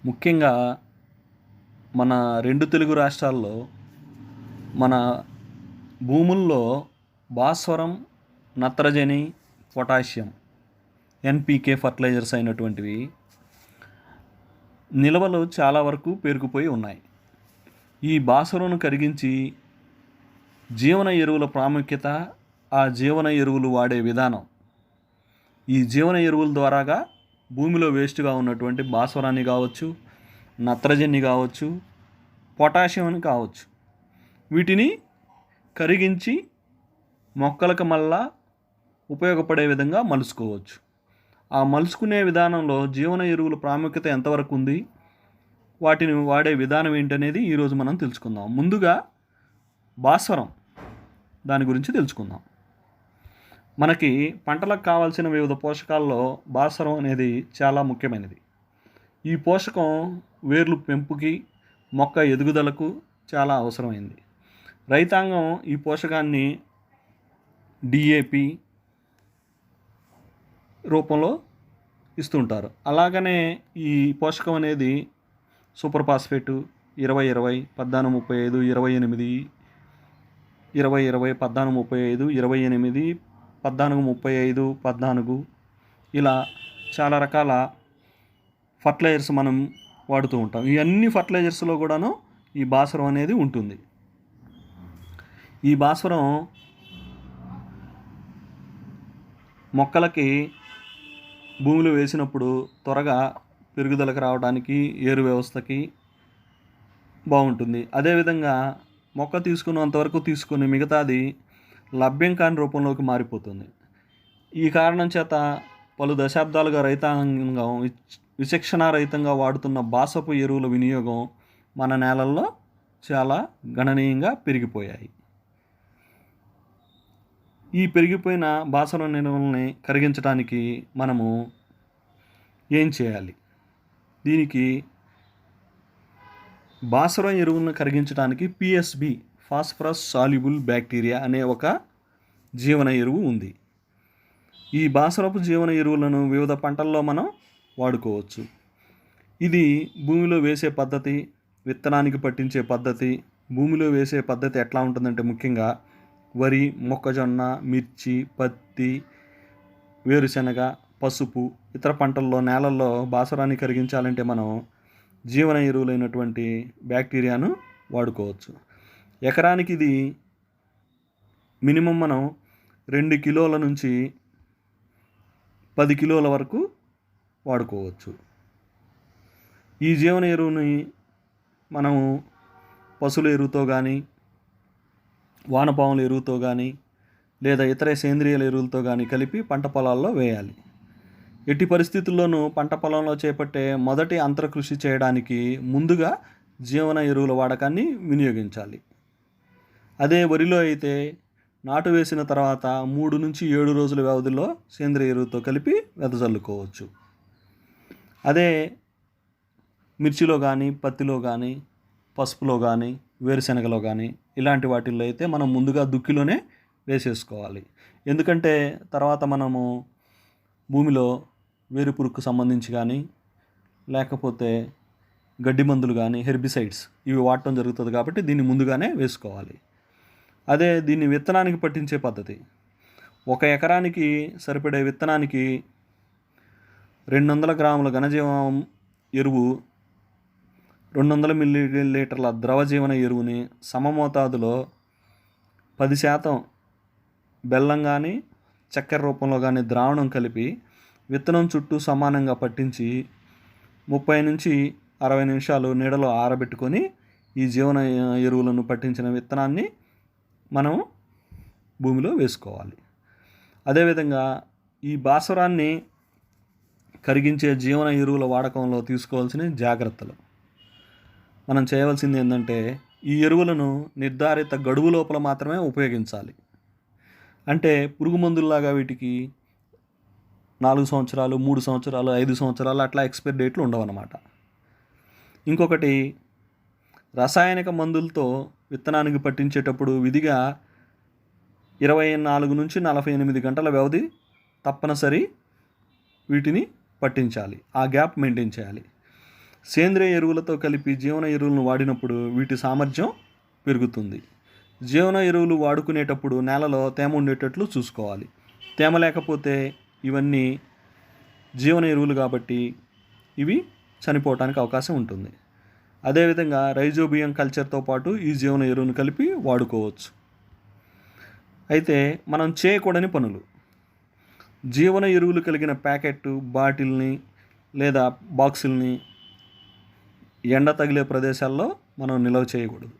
ముఖ్యంగా మన 2 తెలుగు రాష్ట్రాల్లో మన భూముల్లో భాస్వరం, నత్రజని, పొటాషియం, ఎన్‌పీకే ఫర్టిలైజర్స్ అయినటువంటివి నిల్వలు చాలా వరకు పేరుకుపోయి ఉన్నాయి. ఈ భాస్వరంను కరిగించి జీవన ఎరువుల ప్రాముఖ్యత, ఆ జీవన ఎరువులు వాడే విధానం, ఈ జీవన ఎరువుల ద్వారాగా భూమిలో వేస్ట్గా ఉన్నటువంటి భాస్వరాన్ని కావచ్చు, నత్రజని కావచ్చు, పొటాషియం కావచ్చు, వీటిని కరిగించి మొక్కలకు మళ్ళా ఉపయోగపడే విధంగా మలుచుకోవచ్చు. ఆ మలుచుకునే విధానంలో జీవన ఎరువుల ప్రాముఖ్యత ఎంతవరకు ఉంది, వాటిని వాడే విధానం ఏంటనేది ఈరోజు మనం తెలుసుకుందాం. ముందుగా భాస్వరం దాని గురించి తెలుసుకుందాం. మనకి పంటలకు కావాల్సిన వివిధ పోషకాల్లో భాస్వరం అనేది చాలా ముఖ్యమైనది. ఈ పోషకం వేర్లు పెంపుకి, మొక్క ఎదుగుదలకు చాలా అవసరమైంది. రైతాంగం ఈ పోషకాన్ని డిఏపి రూపంలో ఇస్తుంటారు. అలాగనే ఈ పోషకం అనేది సూపర్ ఫాస్ఫేటు 20-20, 14-35, 28, 20-20, 14-35, 28, 14-35, 14 ఇలా చాలా రకాల ఫర్టిలైజర్స్ మనం వాడుతూ ఉంటాం. ఈ అన్ని ఫర్టిలైజర్స్లో కూడాను ఈ భాస్వరం అనేది ఉంటుంది. ఈ భాస్వరం మొక్కలకి భూమిలో వేసినప్పుడు త్వరగా పెరుగుదలకు రావడానికి, ఏరు వ్యవస్థకి బాగుంటుంది. అదేవిధంగా మొక్క తీసుకున్నంతవరకు తీసుకుని మిగతాది లభ్యం కాని రూపంలోకి మారిపోతుంది. ఈ కారణం చేత పలు దశాబ్దాలుగా రైతాంగం విచక్షణారహితంగా వాడుతున్న భాసపు ఎరువుల వినియోగం మన నేలల్లో చాలా గణనీయంగా పెరిగిపోయాయి. ఈ పెరిగిపోయిన భాస్వరం నిల్వల్ని కరిగించడానికి మనము ఏం చేయాలి? దీనికి భాస్వరం ఎరువులను కరిగించడానికి పిఎస్బి, ఫాస్ఫరస్ సాల్యుబుల్ బ్యాక్టీరియా అనే ఒక జీవన ఎరువు ఉంది. ఈ భాస్వరపు జీవన ఎరువులను వివిధ పంటల్లో మనం వాడుకోవచ్చు. ఇది భూమిలో వేసే పద్ధతి, విత్తనానికి పట్టించే పద్ధతి, భూమిలో వేసే పద్ధతి ఎట్లా ఉంటుందంటే ముఖ్యంగా వరి, మొక్కజొన్న, మిర్చి, పత్తి, వేరుశనగ, పసుపు ఇతర పంటల్లో నేలల్లో భాస్వరాన్ని కరిగించాలంటే మనం జీవన ఎరువులైనటువంటి బ్యాక్టీరియాను వాడుకోవచ్చు. ఎకరానికి ఇది మినిమం మనం 2 కిలోల నుంచి 10 కిలోల వరకు వాడుకోవచ్చు. ఈ జీవన ఎరువుని మనము పశువుల ఎరువుతో కానీ, వానపాముల ఎరువుతో కానీ, లేదా ఇతర సేంద్రియ ఎరువులతో కానీ కలిపి పంట పొలాల్లో వేయాలి. ఎట్టి పరిస్థితుల్లోనూ పంట పొలంలో చేపట్టే మొదటి అంతరకృషి చేయడానికి ముందుగా జీవన ఎరువుల వాడకాన్ని వినియోగించాలి. అదే వరిలో అయితే నాటు వేసిన తర్వాత 3 నుంచి 7 రోజుల వ్యవధిలో సేంద్రియ ఎరువుతో కలిపి వెదజల్లుకోవచ్చు. అదే మిర్చిలో కానీ, పత్తిలో కానీ, పసుపులో కానీ, వేరుశనగలో కానీ ఇలాంటి వాటిల్లో అయితే మనం ముందుగా దుక్కిలోనే వేసేసుకోవాలి. ఎందుకంటే తర్వాత మనము భూమిలో వేరుపురుగుకు సంబంధించి కానీ, లేకపోతే గడ్డి మందులు కానీ, హెర్బిసైడ్స్ ఇవి వాడటం జరుగుతుంది కాబట్టి దీన్ని ముందుగానే వేసుకోవాలి. అదే దీన్ని విత్తనానికి పట్టించే పద్ధతి, 1 ఎకరానికి సరిపడే విత్తనానికి 200 గ్రాముల ఘనజీవం ఎరువు, 200 మిల్లీలీటర్ల ద్రవజీవన ఎరువుని సమమోతాదులో 10% బెల్లం కానీ, చక్కెర రూపంలో కానీ ద్రావణం కలిపి విత్తనం చుట్టూ సమానంగా పట్టించి 30 నుంచి 60 నిమిషాలు నీడలో ఆరబెట్టుకొని ఈ జీవన ఎరువులను పట్టించిన విత్తనాన్ని మనం భూమిలో వేసుకోవాలి. అదేవిధంగా ఈ భాస్వరాన్ని కరిగించే జీవన ఎరువుల వాడకంలో తీసుకోవాల్సిన జాగ్రత్తలు, మనం చేయవలసింది ఏంటంటే ఈ ఎరువులను నిర్ధారిత గడువు లోపల మాత్రమే ఉపయోగించాలి. అంటే పురుగు మందుల్లాగా వీటికి 4 సంవత్సరాలు, 3 సంవత్సరాలు, 5 సంవత్సరాలు అట్లా ఎక్స్పైరీ డేట్లు ఉండవన్నమాట. ఇంకొకటి, రసాయనిక మందులతో విత్తనానికి పట్టించేటప్పుడు విధిగా 24 నుంచి 48 గంటల వ్యవధి తప్పనిసరి వీటిని పట్టించాలి. ఆ గ్యాప్ మెయింటైన్ చేయాలి. సేంద్రియ ఎరువులతో కలిపి జీవన ఎరువులను వాడినప్పుడు వీటి సామర్థ్యం పెరుగుతుంది. జీవన ఎరువులు వాడుకునేటప్పుడు నేలలో తేమ ఉండేటట్లు చూసుకోవాలి. తేమ లేకపోతే ఇవన్నీ జీవన ఎరువులు కాబట్టి ఇవి చనిపోవటానికి అవకాశం ఉంటుంది. అదేవిధంగా రైజోబియం కల్చర్తో పాటు ఈ జీవన ఎరువును కలిపి వాడుకోవచ్చు. అయితే మనం చేయకూడని పనులు: జీవన ఎరువులు కలిగిన ప్యాకెట్ బాటిల్ని లేదా బాక్సుల్ని ఎండ తగిలే ప్రదేశాల్లో మనం నిల్వ చేయకూడదు.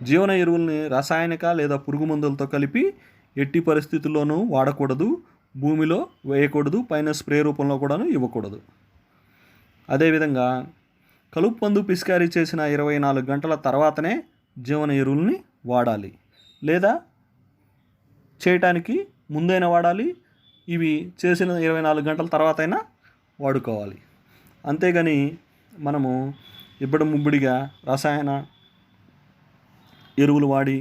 జీవన ఎరువుల్ని రసాయనిక లేదా పురుగు మందులతో కలిపి ఎట్టి పరిస్థితుల్లోనూ వాడకూడదు, భూమిలో వేయకూడదు, పైన స్ప్రే రూపంలో కూడాను ఇవ్వకూడదు. అదేవిధంగా కలుపు మందు పిచికారీ చేసిన 24 గంటల తర్వాతనే జీవన ఎరువుల్ని వాడాలి, లేదా చేయటానికి ముందైనా వాడాలి, ఇవి చేసిన 24 గంటల తర్వాత అయినా వాడుకోవాలి. అంతేగాని మనము ఇబ్బడి ముబ్బడిగా రసాయన ఎరువులు వాడి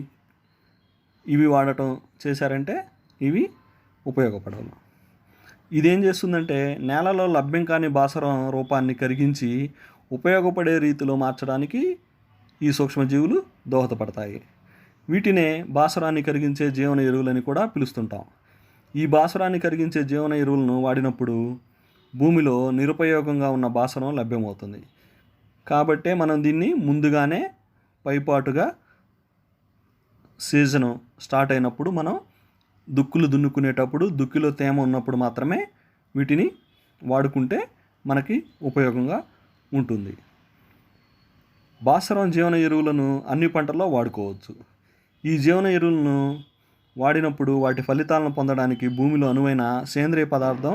ఇవి వాడటం చేశారంటే ఇవి ఉపయోగపడవు. ఇదేం చేస్తుందంటే నేలలో లభ్యం కాని భాస్వరం రూపాన్ని కరిగించి ఉపయోగపడే రీతిలో మార్చడానికి ఈ సూక్ష్మజీవులు దోహదపడతాయి. వీటినే భాస్వరాన్ని కరిగించే జీవన ఎరువులని కూడా పిలుస్తుంటాం. ఈ భాస్వరాన్ని కరిగించే జీవన ఎరువులను వాడినప్పుడు భూమిలో నిరుపయోగంగా ఉన్న భాస్వరం లభ్యమవుతుంది. కాబట్టే మనం దీన్ని ముందుగానే పైపాటుగా సీజను స్టార్ట్ అయినప్పుడు మనం దుక్కులు దున్నుకునేటప్పుడు దుక్కిలో తేమ ఉన్నప్పుడు మాత్రమే వీటిని వాడుకుంటే మనకి ఉపయోగంగా ఉంటుంది. భాస్వరం జీవన ఎరువులను అన్ని పంటల్లో వాడుకోవచ్చు. ఈ జీవన ఎరువులను వాడినప్పుడు వాటి ఫలితాలను పొందడానికి భూమిలో అనువైన సేంద్రియ పదార్థం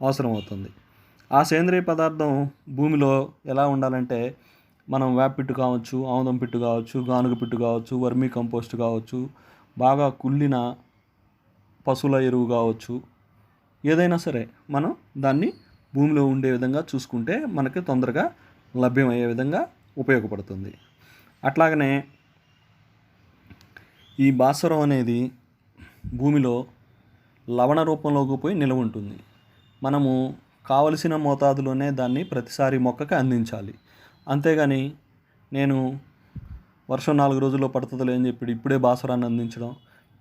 అవసరమవుతుంది. ఆ సేంద్రియ పదార్థం భూమిలో ఎలా ఉండాలంటే మనం వేప పిట్టు కావచ్చు, ఆముదం పిట్టు కావచ్చు, గానుగ పిట్టు కావచ్చు, వర్మీ కంపోస్ట్ కావచ్చు, బాగా కుళ్ళిన పశువుల ఎరువు కావచ్చు, ఏదైనా సరే మనం దాన్ని భూమిలో ఉండే విధంగా చూసుకుంటే మనకి తొందరగా లభ్యమయ్యే విధంగా ఉపయోగపడుతుంది. అట్లాగనే ఈ భాస్వరం అనేది భూమిలో లవణ రూపంలోకి పోయి నిలవ ఉంటుంది. మనము కావలసిన మోతాదులోనే దాన్ని ప్రతిసారి మొక్కకి అందించాలి. అంతేగాని నేను వర్షం 4 రోజుల్లో పడుతుందిలే అని చెప్పి ఇప్పుడే భాస్వరాన్ని అందించడం,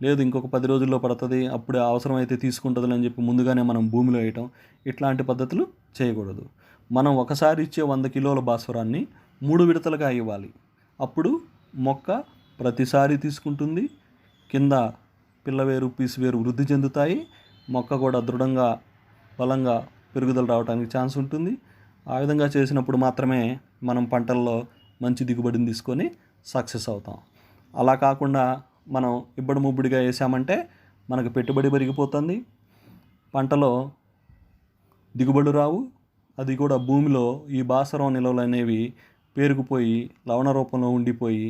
లేదు ఇంకొక 10 రోజుల్లో పడుతుంది అప్పుడే అవసరమైతే తీసుకుంటుంది అని చెప్పి ముందుగానే మనం భూమిలో వేయటం, ఇట్లాంటి పద్ధతులు చేయకూడదు. మనం ఒకసారి ఇచ్చే 100 కిలోల భాస్వరాన్ని 3 విడతలుగా ఇవ్వాలి. అప్పుడు మొక్క ప్రతిసారి తీసుకుంటుంది, కింద పిల్లవేరు పీసువేరు వృద్ధి చెందుతాయి, మొక్క కూడా దృఢంగా బలంగా పెరుగుదల రావడానికి ఛాన్స్ ఉంటుంది. ఆ విధంగా చేసినప్పుడు మాత్రమే మనం పంటల్లో మంచి దిగుబడిని తీసుకొని సక్సెస్ అవుతాం. అలా కాకుండా మనం ఇబ్బడి ముబ్బడిగా వేసామంటే మనకు పెట్టుబడి పెరిగిపోతుంది, పంటలో దిగుబడులు రావు. అది కూడా భూమిలో ఈ భాస్వరం నిల్వలు అనేవి పేరుకుపోయి లవణ రూపంలో ఉండిపోయి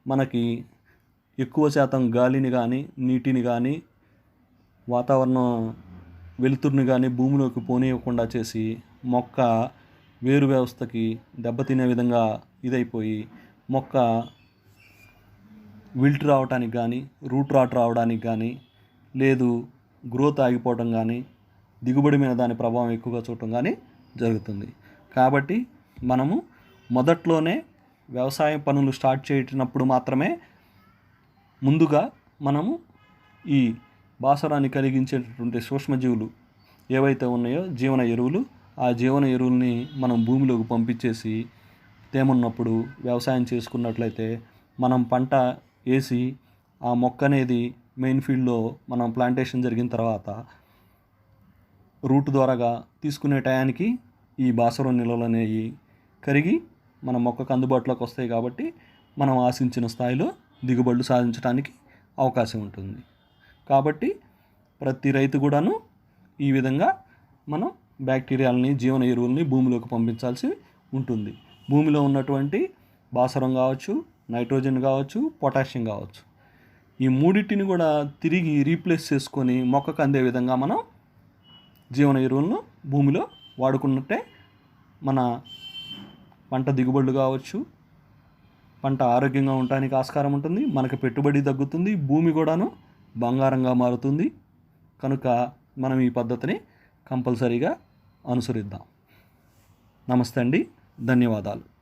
మనకి ఎక్కువ శాతం గాలిని కానీ నీటిని కానీ వాతావరణం వెలుతురుని కానీ భూమిలోకి పోనీయకుండా చేసి మొక్క వేరు వ్యవస్థకి దెబ్బతినే విధంగా ఇదైపోయి మొక్క విల్ట్ రావడానికి కానీ రూట్ రాట్ రావడానికి కానీ లేదు గ్రోత్ ఆగిపోవడం కానీ దిగుబడి మీద దాని ప్రభావం ఎక్కువగా చూడటం కానీ జరుగుతుంది. కాబట్టి మనము మొదట్లోనే వ్యవసాయ పనులు స్టార్ట్ చేసినప్పుడు మాత్రమే ముందుగా మనము ఈ భాస్వరాన్ని కలిగించేటటువంటి సూక్ష్మజీవులు ఏవైతే ఉన్నాయో జీవన ఎరువులు, ఆ జీవన ఎరువుల్ని మనం భూమిలోకి పంపించేసి తేమున్నప్పుడు వ్యవసాయం చేసుకున్నట్లయితే మనం పంట వేసి ఆ మొక్క అనేది మెయిన్ ఫీల్డ్లో మనం ప్లాంటేషన్ జరిగిన తర్వాత రూట్ ద్వారాగా తీసుకునే టయానికి ఈ భాస్వరం నిల్వలు అనేవి కరిగి మన మొక్కకు అందుబాటులోకి వస్తాయి. కాబట్టి మనం ఆశించిన స్థాయిలో దిగుబడులు సాధించడానికి అవకాశం ఉంటుంది. కాబట్టి ప్రతి రైతు కూడాను ఈ విధంగా మనం బ్యాక్టీరియాలని జీవన ఎరువుల్ని భూమిలోకి పంపించాల్సి ఉంటుంది. భూమిలో ఉన్నటువంటి భాస్వరం కావచ్చు, నైట్రోజన్ కావచ్చు, పొటాషియం కావచ్చు, ఈ మూడింటిని కూడా తిరిగి రీప్లేస్ చేసుకొని మొక్కకు అందే విధంగా మనం జీవన ఎరువులను భూమిలో వాడుకున్నట్టే మన పంట దిగుబడులు కావచ్చు, పంట ఆరోగ్యంగా ఉండటానికి ఆస్కారం ఉంటుంది, మనకు పెట్టుబడి తగ్గుతుంది, భూమి కూడాను బంగారంగా మారుతుంది. కనుక మనం ఈ పద్ధతిని కంపల్సరీగా అనుసరిద్దాం. నమస్తే అండి. ధన్యవాదాలు.